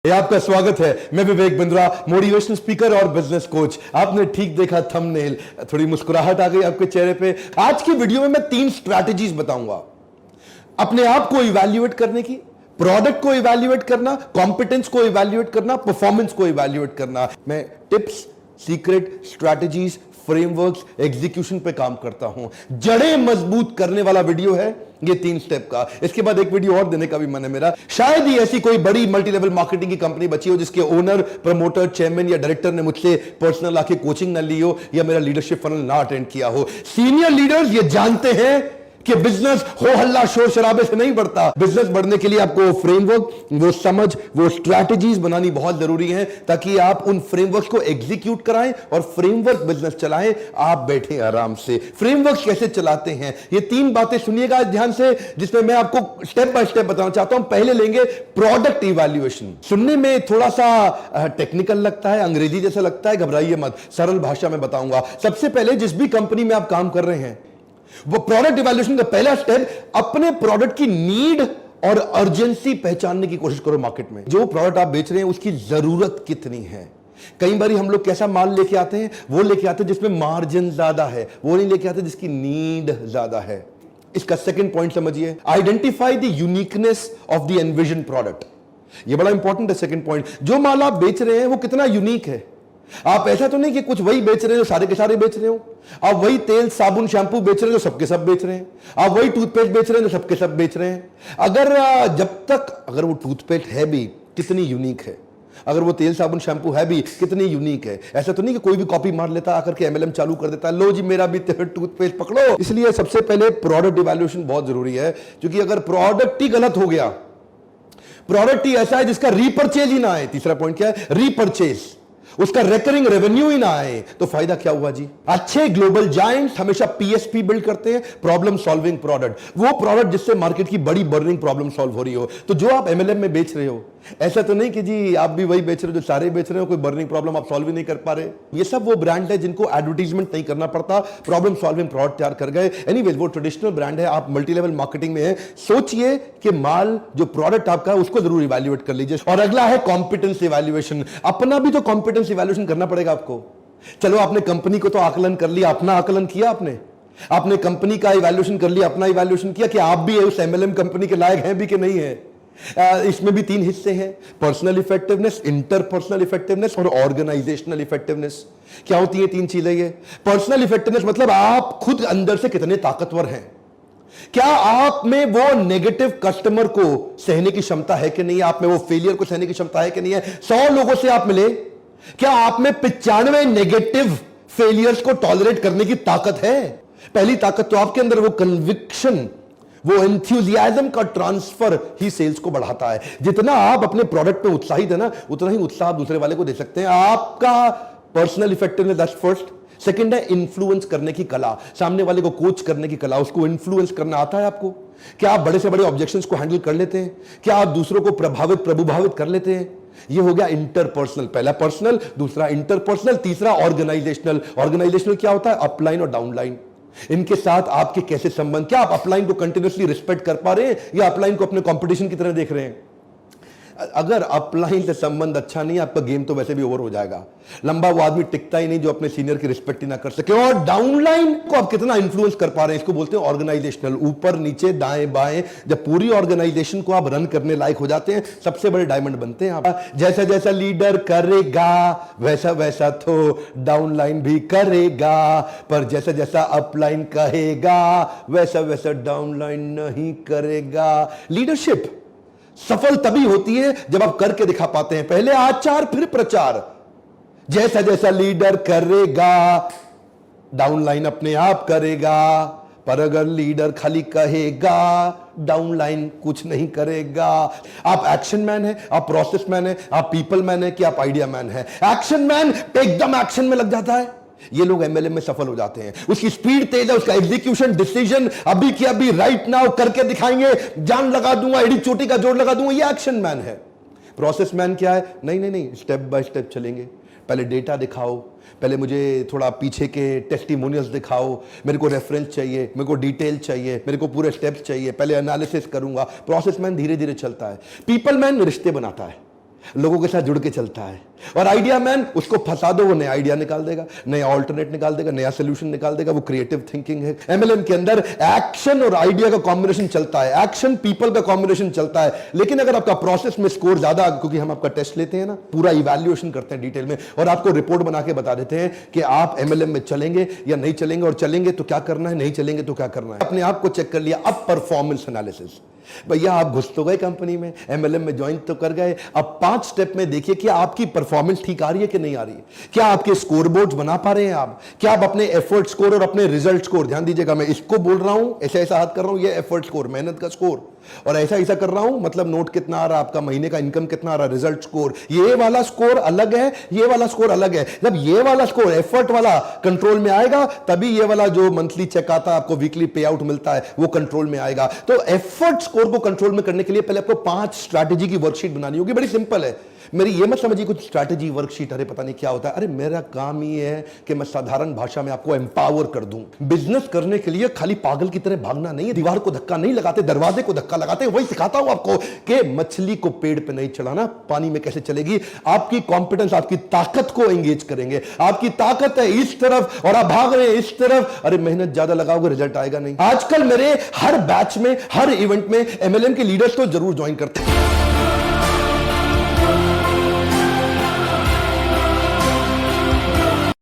ये आपका स्वागत है। मैं विवेक बिंद्रा, मोटिवेशनल स्पीकर और बिजनेस कोच। आपने ठीक देखा थंबनेल, थोड़ी मुस्कुराहट आ गई आपके चेहरे पे। आज की वीडियो में मैं 3 स्ट्रैटेजीज बताऊंगा अपने आप को इवैल्यूएट करने की, प्रोडक्ट को इवैल्यूएट करना, कॉम्पिटेंस को इवैल्यूएट करना, परफॉर्मेंस को इवैल्यूएट करना। मैं tips, secret, strategies, frameworks, execution पे काम करता हूं। जड़ें मजबूत करने वाला वीडियो है ये 3 स्टेप का। इसके बाद एक वीडियो और देने का भी मन है मेरा। शायद ही ऐसी कोई बड़ी मल्टी लेवल मार्केटिंग की कंपनी बची हो जिसके ओनर, प्रमोटर, चेयरमैन या डायरेक्टर ने मुझसे पर्सनल आके कोचिंग ना ली हो या मेरा लीडरशिप फनल ना अटेंड किया हो। सीनियर लीडर्स ये जानते हैं कि बिजनेस हो हल्ला शोर शराबे से नहीं बढ़ता। बिजनेस बढ़ने के लिए आपको फ्रेमवर्क, वो समझ, वो स्ट्रैटेजीज बनानी बहुत जरूरी है ताकि आप उन फ्रेमवर्क्स को एग्जीक्यूट कराएं और फ्रेमवर्क बिजनेस चलाएं। आप बैठे आराम से। फ्रेमवर्क कैसे चलाते हैं ये 3 बातें सुनिएगा ध्यान से, जिसमें मैं आपको स्टेप बाय स्टेप बताना चाहता हूं। पहले लेंगे प्रोडक्ट इवैल्यूएशन। सुनने में थोड़ा सा टेक्निकल लगता है, अंग्रेजी जैसा लगता है, घबराइए मत, सरल भाषा में बताऊंगा। सबसे पहले जिस भी कंपनी में आप काम कर रहे हैं, वो प्रोडक्ट इवैल्यूएशन का पहला स्टेप अपने प्रोडक्ट की नीड और अर्जेंसी पहचानने की कोशिश करो। मार्केट में जो प्रोडक्ट आप बेच रहे हैं उसकी जरूरत कितनी है। कई बार हम लोग कैसा माल लेके आते हैं, वो लेके आते हैं जिसमें मार्जिन ज्यादा है, वो नहीं लेके आते जिसकी नीड ज्यादा है। इसका सेकंड पॉइंट समझिए, identify the uniqueness of the envision product. ये बड़ा इंपॉर्टेंट है सेकंड पॉइंट। जो माल आप बेच रहे हैं वो कितना यूनिक है। आप ऐसा तो नहीं कि कुछ वही बेच रहे हो सारे के सारे बेच रहे हो। आप वही तेल, साबुन, शैंपू बेच रहे हो सबके सब बेच रहे हैं। आप वही टूथपेस्ट बेच रहे हो सबके सब बेच रहे हैं। अगर वो टूथपेस्ट है भी कितनी यूनिक है, अगर वो तेल, साबुन, शैंपू है भी कितनी यूनिक है। ऐसा तो नहीं कि कोई भी कॉपी मार लेता आकर के एमएलएम चालू कर देता है, लो जी मेरा भी टूथपेस्ट पकड़ो। इसलिए सबसे पहले प्रोडक्ट इवैल्यूएशन बहुत जरूरी है, क्योंकि अगर प्रोडक्ट ही गलत हो गया, प्रोडक्ट ही ऐसा है जिसका रीपर्चेज ही ना आए, तीसरा पॉइंट क्या है, रीपर्चेज, उसका रेकरिंग रेवेन्यू ही ना आए, तो फायदा क्या हुआ जी। अच्छे ग्लोबल जायंट्स हमेशा पीएसपी बिल्ड करते हैं, प्रॉब्लम सॉल्विंग प्रोडक्ट। वो प्रोडक्ट जिससे मार्केट की बड़ी बर्निंग प्रॉब्लम सॉल्व हो रही हो। तो जो आप एमएलएम में बेच रहे हो, ऐसा तो नहीं कि जी आप भी वही बेच रहे हो जो सारे बेच रहे हो, कोई बर्निंग प्रॉब्लम आप सॉल्व ही नहीं कर पा रहे। ये सब वो ब्रांड है जिनको एडवर्टाइजमेंट नहीं करना पड़ता, प्रॉब्लम सॉल्विंग प्रोडक्ट तैयार कर गए। एनीवेज वो ट्रेडिशनल ब्रांड है। आप मल्टी लेवल मार्केटिंग में है, सोचिए कि माल जो प्रोडक्ट आपका है उसको जरूर इवैल्यूएट कर लीजिए। और अगला है कॉम्पिटेंस इवैल्यूएशन। अपना भी तो कॉम्पिटेंस इवैल्यूएशन करना पड़ेगा आपको। चलो आपने कंपनी को तो आकलन कर लिया, अपना आकलन किया आपने कंपनी का इवैल्यूएशन कर लिया, अपना इवैल्यूएशन किया कि आप भी उस एमएलएम कंपनी के लायक हैं भी कि नहीं है। इसमें भी 3 हिस्से हैं, पर्सनल इफेक्टिवनेस, इंटरपर्सनल इफेक्टिवनेस और ऑर्गेनाइजेशनल इफेक्टिवनेस। क्या होती है 3 चीजें ये। पर्सनल इफेक्टिवनेस मतलब आप खुद अंदर से कितने ताकतवर हैं। क्या आप में वो नेगेटिव कस्टमर को सहने की क्षमता है कि नहीं, आप में वो फेलियर को सहने की क्षमता है कि नहीं है। 100 लोगों से आप मिले, क्या आप में 95 नेगेटिव फेलियर्स को टॉलरेट करने की ताकत है। पहली ताकत तो आपके अंदर वो कन्विक्शन, वो एंथुसियाज्म का ट्रांसफर ही सेल्स को बढ़ाता है। जितना आप अपने प्रोडक्ट पे उत्साहित है ना, उतना ही उत्साह दूसरे वाले को दे सकते हैं। आपका personal effectiveness, that's first. Second है इन्फ्लुएंस करने की कला, सामने वाले को कोच करने की कला, उसको इन्फ्लुएंस करना आता है आपको। क्या आप बड़े से बड़े ऑब्जेक्शंस को हैंडल कर लेते हैं। क्या आप दूसरों को प्रभुभावित कर लेते हैं। ये हो गया इंटरपर्सनल। पहला पर्सनल, दूसरा इंटरपर्सनल, तीसरा ऑर्गेनाइजेशनल। ऑर्गेनाइजेशनल क्या होता है, अपलाइन और डाउनलाइन। इनके साथ आपके कैसे संबंध, क्या आप अपलाइन को कंटिन्यूअसली रिस्पेक्ट कर पा रहे हैं या अपलाइन को अपने कंपटीशन की तरह देख रहे हैं। अगर अपलाइन से संबंध अच्छा नहीं, आपका गेम तो वैसे भी ओवर हो जाएगा। लंबा वो आदमी टिकता ही नहीं जो अपने सीनियर की रिस्पेक्ट ही ना कर सके। और डाउनलाइन को आप कितना इन्फ्लुएंस कर पा रहे हैं, इसको बोलते हैं ऑर्गेनाइजेशनल। ऊपर नीचे दाएं बाएं, जब पूरी ऑर्गेनाइजेशन को आप रन करने लायक हो जाते हैं, सबसे बड़े डायमंड बनते हैं आप। जैसा जैसा लीडर करेगा वैसा वैसा तो डाउनलाइन भी करेगा, पर जैसा जैसा अपलाइन कहेगा वैसा वैसा डाउनलाइन नहीं करेगा। लीडरशिप सफल तभी होती है जब आप करके दिखा पाते हैं। पहले आचार फिर प्रचार। जैसा जैसा लीडर करेगा डाउनलाइन अपने आप करेगा, पर अगर लीडर खाली कहेगा डाउनलाइन कुछ नहीं करेगा। आप एक्शन मैन है, आप प्रोसेस मैन है, आप पीपल मैन है कि आप आइडिया मैन है। एक्शन मैन एकदम एक्शन में लग जाता है, ये लोग एमएलएम में सफल हो जाते हैं। उसकी स्पीड तेज है, उसका एग्जीक्यूशन, डिसीजन अभी की अभी, राइट नाउ करके दिखाएंगे, जान लगा दूंगा, एडी चोटी का जोड़ लगा दूंगा, ये एक्शन मैन है। प्रोसेस मैन क्या है, नहीं नहीं नहीं, स्टेप बाय स्टेप चलेंगे। पहले डेटा दिखाओ, पहले मुझे थोड़ा पीछे के टेस्टिमोनियल्स दिखाओ, मेरे को रेफरेंस चाहिए, मेरे को डिटेल चाहिए, मेरे को पूरे स्टेप्स चाहिए, पहले एनालिसिस करूंगा। प्रोसेस मैन धीरे धीरे चलता है। पीपल मैन रिश्ते बनाता है। लोगों के साथ जुड़ के चलता है। और आइडिया मैन, उसको फंसा दो, वो नया आइडिया निकाल देगा, नया ऑल्टरनेट निकाल देगा, नया सोल्यूशन निकाल देगा। वो क्रिएटिव थिंकिंग है। एमएलएम के अंदर एक्शन और आइडिया का कॉम्बिनेशन चलता है, एक्शन पीपल का कॉम्बिनेशन चलता है। लेकिन अगर आपका प्रोसेस में स्कोर ज्यादा, क्योंकि हम आपका टेस्ट लेते हैं ना, पूरा इवैल्यूएशन करते हैं डिटेल में, और आपको रिपोर्ट बना के बता देते हैं कि आप एमएलएम में चलेंगे या नहीं चलेंगे, और चलेंगे तो क्या करना है, नहीं चलेंगे तो क्या करना है। अपने आप को चेक कर लिया। अब परफॉर्मेंस एनालिसिस। भैया आप घुस तो गए कंपनी में, एमएलएम में ज्वाइन तो कर गए, अब 5 स्टेप में देखिए कि आपकी परफॉर्मेंस ठीक आ रही है कि नहीं आ रही है। क्या आपके स्कोर बोर्ड बना पा रहे हैं आप? क्या आप अपने एफर्ट स्कोर और अपने रिजल्ट स्कोर, ध्यान दीजिएगा, मैं इसको बोल रहा हूं, ऐसा ऐसा हाथ कर रहा हूं, ये एफर्ट स्कोर, मेहनत का स्कोर, और ऐसा ऐसा कर रहा हूं, मतलब नोट कितना आ रहा, आपका महीने का इनकम कितना आ रहा, रिजल्ट स्कोर। ये वाला स्कोर अलग है, ये वाला स्कोर अलग है। जब ये वाला स्कोर एफर्ट वाला कंट्रोल में आएगा, तभी ये वाला जो मंथली चेक आता है, आपको वीकली पे आउट मिलता है, वो कंट्रोल में आएगा। तो एफर्ट स्कोर को कंट्रोल में करने के लिए पहले आपको 5 स्ट्रैटेजी की वर्कशीट बनानी होगी। बड़ी सिंपल है। मेरी ये मत समझिए कुछ स्ट्रैटेजी वर्कशीट, अरे पता नहीं क्या होता है। अरे मेरा काम ये है कि मैं साधारण भाषा में आपको एम्पावर कर दूं। बिजनेस करने के लिए खाली पागल की तरह भागना नहीं है, दीवार को धक्का नहीं लगाते, दरवाजे को धक्का लगाते। वही सिखाता हूं आपको कि मछली को पेड़ पे नहीं चढ़ाना, पानी में कैसे चलेगी। आपकी कॉम्पिटेंस, आपकी ताकत को एंगेज करेंगे। आपकी ताकत है इस तरफ और आप भाग रहे हैं इस तरफ, अरे मेहनत ज्यादा लगाओगे, रिजल्ट आएगा नहीं। आजकल मेरे हर बैच में, हर इवेंट में एमएलएम के लीडर्स तो जरूर ज्वाइन करते हैं।